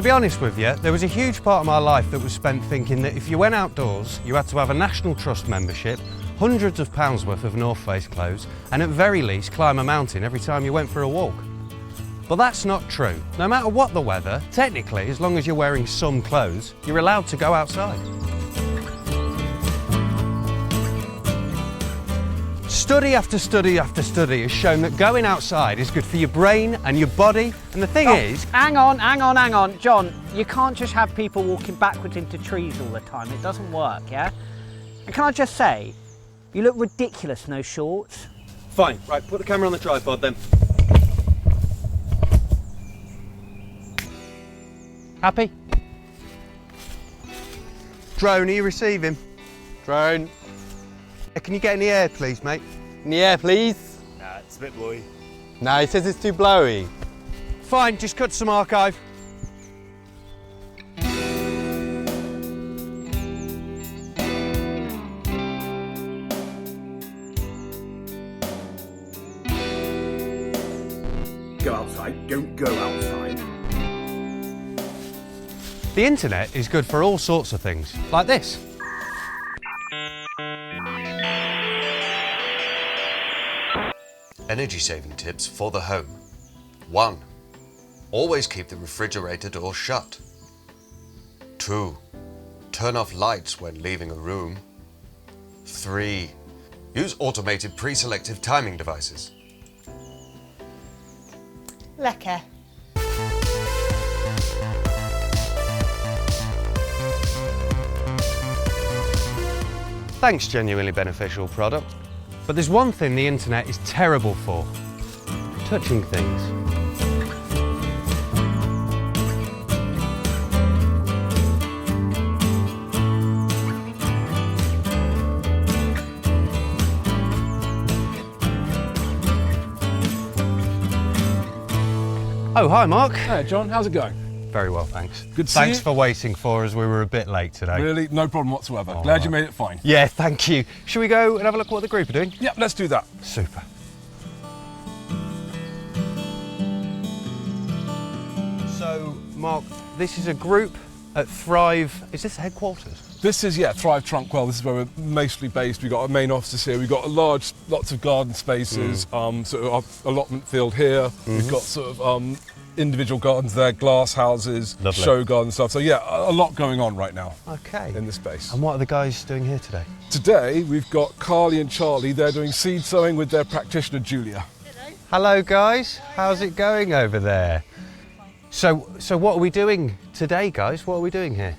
To be honest with you, there was a huge part of my life that was spent thinking that if you went outdoors, you had to have a National Trust membership, hundreds of pounds worth of North Face clothes, and at very least climb a mountain every time you went for a walk. But that's not true. No matter what the weather, technically, as long as you're wearing some clothes, you're allowed to go outside. Study after study after study has shown that going outside is good for your brain and your body, and the thing is... Hang on. John, you can't just have people walking backwards into trees all the time. It doesn't work, yeah? And can I just say, you look ridiculous in those shorts. Fine, right, put the camera on the tripod then. Happy? Drone, are you receiving? Drone. Can you get in the air, please, mate? In the air, please. Nah, it's a bit blowy. No, he says it's too blowy. Fine, just cut some archive. Go outside, don't go outside. The internet is good for all sorts of things, like this. Energy saving tips for the home. 1. Always keep the refrigerator door shut. 2. Turn off lights when leaving a room. 3. Use automated pre-selective timing devices. Lekker. Thanks, genuinely beneficial product. But there's one thing the internet is terrible for. Touching things. Oh, hi Mark. Hey John, how's it going? Very well, thanks. Good to see Thanks you. for waiting for us. We were a bit late today. Really, no problem whatsoever. All Glad you right. made it fine. Yeah, thank you. Shall we go and have a look at what the group are doing? Yeah, let's do that. Super. So, Mark, this is a group at Phife. Is this headquarters? This is, yeah, Thrive Trunkwell. This is where we're mostly based. We've got our main offices here. We've got lots of garden spaces, sort of our allotment field here. We've got sort of individual gardens there, glass houses, Lovely. show garden stuff. So yeah, a lot going on right now Okay. in this space. And what are the guys doing here today? Today, we've got Carly and Charlie. They're doing seed sowing with their practitioner, Julia. Hello, guys. How's it going over there? So what are we doing today, guys? What are we doing here?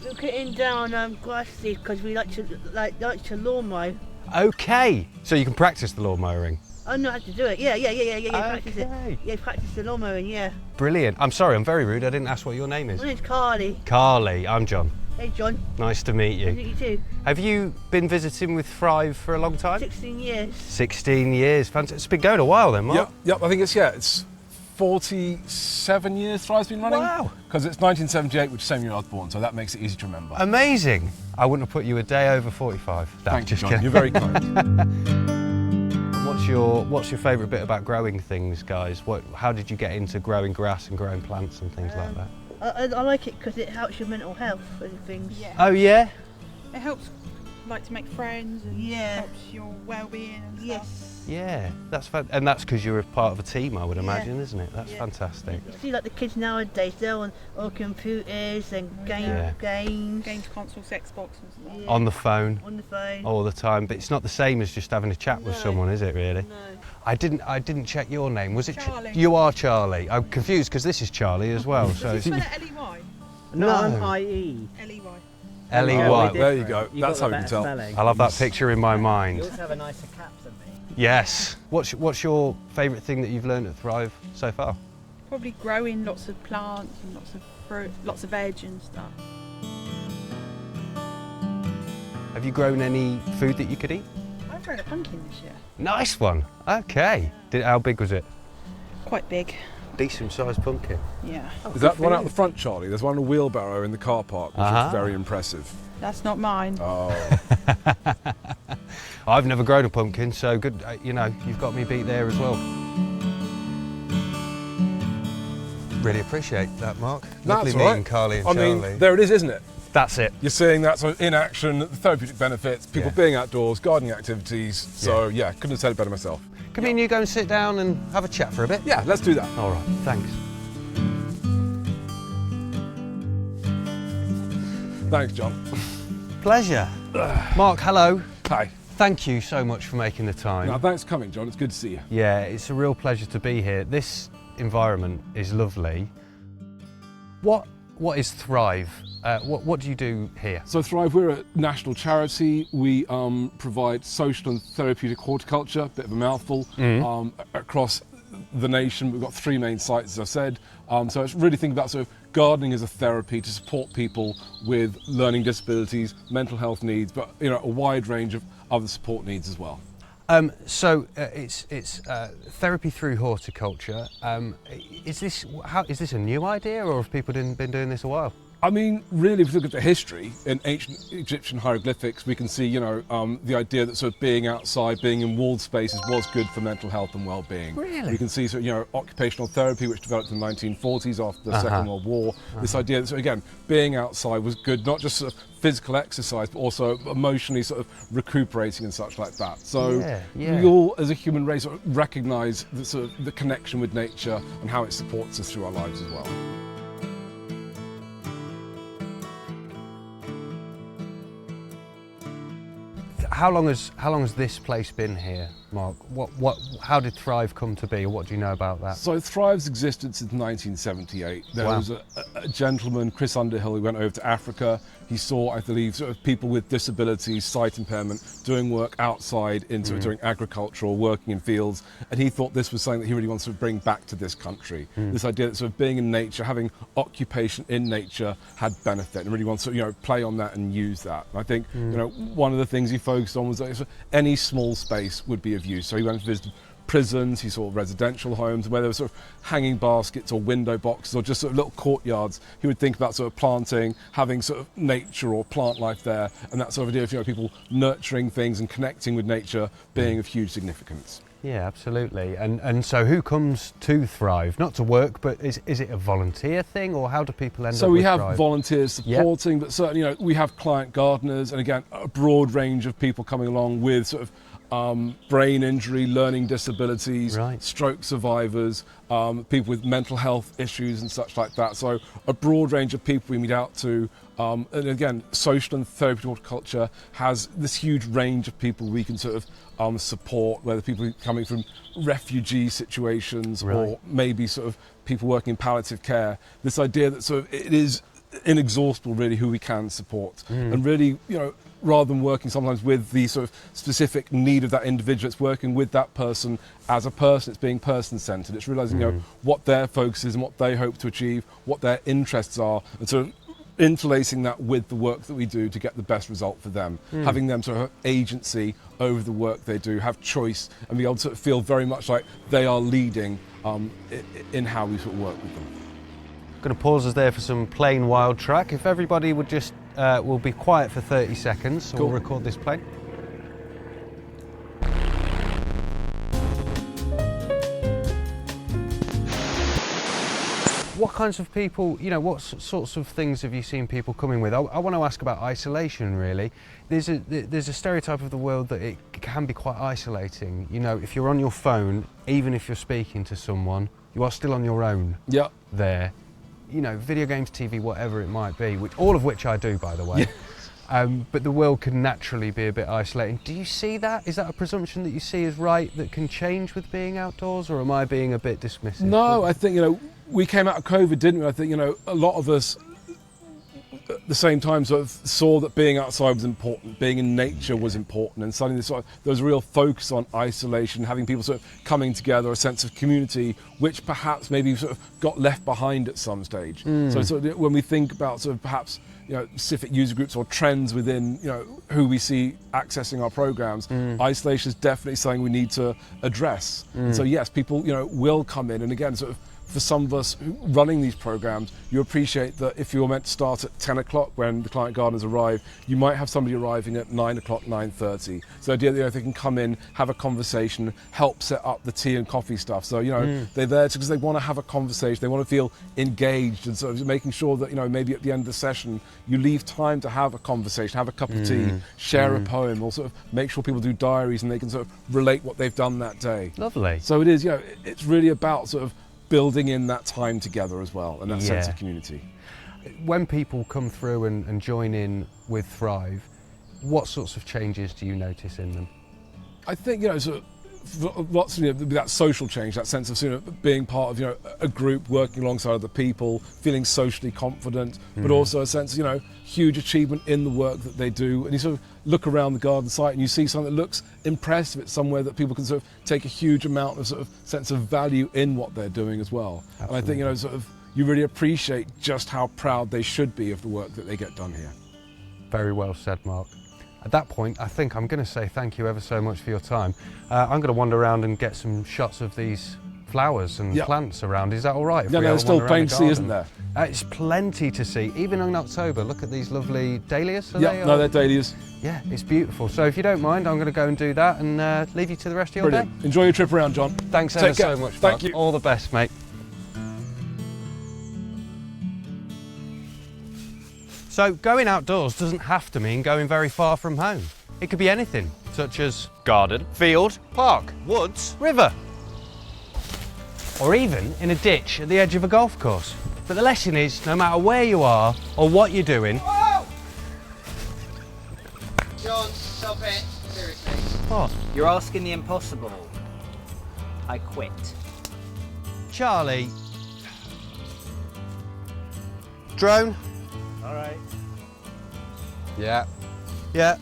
We're cutting down grass seed because we like to lawn mow. Okay. So you can practice the lawn mowing. I know how to do it. Yeah. Practice it. Okay. Yeah, practice the lawn mowing. Yeah. Brilliant. I'm sorry, I'm very rude. I didn't ask what your name is. My name's Carly. Carly. I'm John. Hey, John. Nice to meet you. You too. Have you been visiting with Phife for a long time? 16 years. 16 years. Fantastic. It's been going a while then, Mark. Yep. I think it's 47 years Thrive's been running. Wow. Because it's 1978, which is the same year I was born, so that makes it easy to remember. Amazing. I wouldn't have put you a day over 45. No, Thank you, just John. kidding. You're very kind. What's your favourite bit about growing things, guys? How did you get into growing grass and growing plants and things like that? I like it because it helps your mental health and things. Yeah. Oh yeah? It helps, like, to make friends and helps your well-being and stuff. Yes. Yeah, and that's because you're a part of a team, I would imagine, isn't it? That's fantastic. You see, like the kids nowadays, they're on computers and games. Games, consoles, Xbox and stuff. Yeah. On the phone. On the phone. All the time, but it's not the same as just having a chat with someone, is it? Really? No. I didn't check your name. Was it Charlie. You are Charlie. I'm confused because this is Charlie as well. So Does it's it spell it L-E-Y? No, I'm IE. L-E-Y. L-E-Y. There you go. That's how we can tell. I love that picture in my mind. You also have a nicer cap than me. Yes. What's your favourite thing that you've learned at Thrive so far? Probably growing lots of plants and lots of fruit, lots of veg and stuff. Have you grown any food that you could eat? I've grown a pumpkin this year. Nice one. Okay. How big was it? Quite big. Decent sized pumpkin. Yeah. Is that one out the front, Charlie? There's one in a wheelbarrow in the car park, which is very impressive. That's not mine. Oh. I've never grown a pumpkin, so good. You've got me beat there as well. Really appreciate that, Mark. That's Lovely all right. meeting Carly and I Charley. mean, there it is, isn't it? That's it. You're seeing that sort of in action, the therapeutic benefits, people being outdoors, gardening activities. So yeah, couldn't have said it better myself. Can me and you go and sit down and have a chat for a bit? Yeah, let's do that. All right, thanks. Thanks, John. Pleasure. Mark, hello. Hi. Thank you so much for making the time. No, thanks for coming, John. It's good to see you. Yeah, it's a real pleasure to be here. This environment is lovely. What is Thrive? What do you do here? So Thrive, we're a national charity. We provide social and therapeutic horticulture, a bit of a mouthful, across the nation. We've got 3 main sites, as I said. So it's really thinking about sort of gardening as a therapy to support people with learning disabilities, mental health needs, but a wide range of other support needs as well. So it's therapy through horticulture. Is this a new idea, or have people been doing this a while? I mean, really, if you look at the history in ancient Egyptian hieroglyphics, we can see, the idea that sort of being outside, being in walled spaces was good for mental health and well-being. Really? We can see, occupational therapy, which developed in the 1940s after the Second World War. This idea that, so again, being outside was good, not just sort of physical exercise, but also emotionally sort of recuperating and such like that. So we all, as a human race, sort of recognise the connection with nature and how it supports us through our lives as well. How long has this place been here, Mark? How did Thrive come to be, or what do you know about that? So Thrive's existed since 1978. There was a gentleman, Chris Underhill, who went over to Africa. He saw, I believe, sort of people with disabilities, sight impairment, doing work outside, doing agricultural, working in fields, and he thought this was something that he really wants to bring back to this country. This idea that sort of being in nature, having occupation in nature had benefit, and really wants to play on that and use that. And I think one of the things he focused on was that any small space would be of use. So he went to visit prisons, he saw residential homes where there were sort of hanging baskets or window boxes or just sort of little courtyards. He would think about sort of planting, having sort of nature or plant life there, and that sort of idea of people nurturing things and connecting with nature being of huge significance. Yeah, absolutely. And so who comes to Thrive? Not to work, but is it a volunteer thing, or how do people end up with So we have Thrive? volunteers supporting, but certainly we have client gardeners, and again a broad range of people coming along with sort of brain injury, learning disabilities, stroke survivors, people with mental health issues and such like that. So a broad range of people we meet out to. And again, social and therapeutic horticulture has this huge range of people we can sort of support, whether people are coming from refugee situations or maybe sort of people working in palliative care. This idea that sort of it is inexhaustible really who we can support, and really rather than working sometimes with the sort of specific need of that individual, it's working with that person as a person. It's being person-centred. It's realising what their focus is and what they hope to achieve, what their interests are, and sort of interlacing that with the work that we do to get the best result for them. Having them sort of have agency over the work they do, have choice, and be able to sort of feel very much like they are leading in how we sort of work with them. Going to pause us there for some plain wild track. If everybody would just we'll be quiet for 30 seconds, so we'll record this plane. What kinds of people, what sorts of things have you seen people coming with? I want to ask about isolation, really. There's a stereotype of the world that it can be quite isolating. If you're on your phone, even if you're speaking to someone, you are still on your own there. Video games, TV, whatever it might be, all of which I do, by the way. But the world can naturally be a bit isolating. Do you see that? Is that a presumption that you see as right that can change with being outdoors, or am I being a bit dismissive? No, I think, we came out of COVID, didn't we? I think, a lot of us at the same time sort of saw that being outside was important, being in nature was important, and suddenly there was a real focus on isolation, having people sort of coming together, a sense of community, which perhaps maybe sort of got left behind at some stage. So sort of when we think about sort of perhaps specific user groups or trends within who we see accessing our programs, isolation is definitely something we need to address. So yes, people will come in, and again sort of for some of us running these programs, you appreciate that if you're meant to start at 10 o'clock when the client gardeners arrive, you might have somebody arriving at 9 o'clock, 9:30. So the idea that they can come in, have a conversation, help set up the tea and coffee stuff. So, they're there because they want to have a conversation, they want to feel engaged, and sort of making sure that, maybe at the end of the session, you leave time to have a conversation, have a cup of tea, share a poem, or sort of make sure people do diaries and they can sort of relate what they've done that day. Lovely. So it is, it's really about sort of building in that time together as well, and that sense of community. When people come through and join in with Thrive, what sorts of changes do you notice in them? I think, sort of, lots of that social change, that sense of sort of being part of a group, working alongside other people, feeling socially confident, but also a sense of huge achievement in the work that they do. And you sort of look around the garden site and you see something that looks impressive. It's somewhere that people can sort of take a huge amount of sort of sense of value in what they're doing as well. Absolutely. And I think sort of you really appreciate just how proud they should be of the work that they get done here. Very well said, Mark. At that point, I think I'm going to say thank you ever so much for your time. I'm going to wander around and get some shots of these flowers and plants around. Is that all right? Yeah, there's still plenty to see, isn't there? It's plenty to see, even in October. Look at these lovely dahlias. They're dahlias. Yeah, it's beautiful. So if you don't mind, I'm going to go and do that and leave you to the rest of your day. Enjoy your trip around, John. Thanks ever so much, Mark. Thank you. All the best, mate. So going outdoors doesn't have to mean going very far from home. It could be anything, such as garden, field, park, woods, river, or even in a ditch at the edge of a golf course. But the lesson is, no matter where you are or what you're doing... Whoa! John, stop it. Seriously. What? You're asking the impossible. I quit. Charlie. Drone? All right. Yeah. Yeah.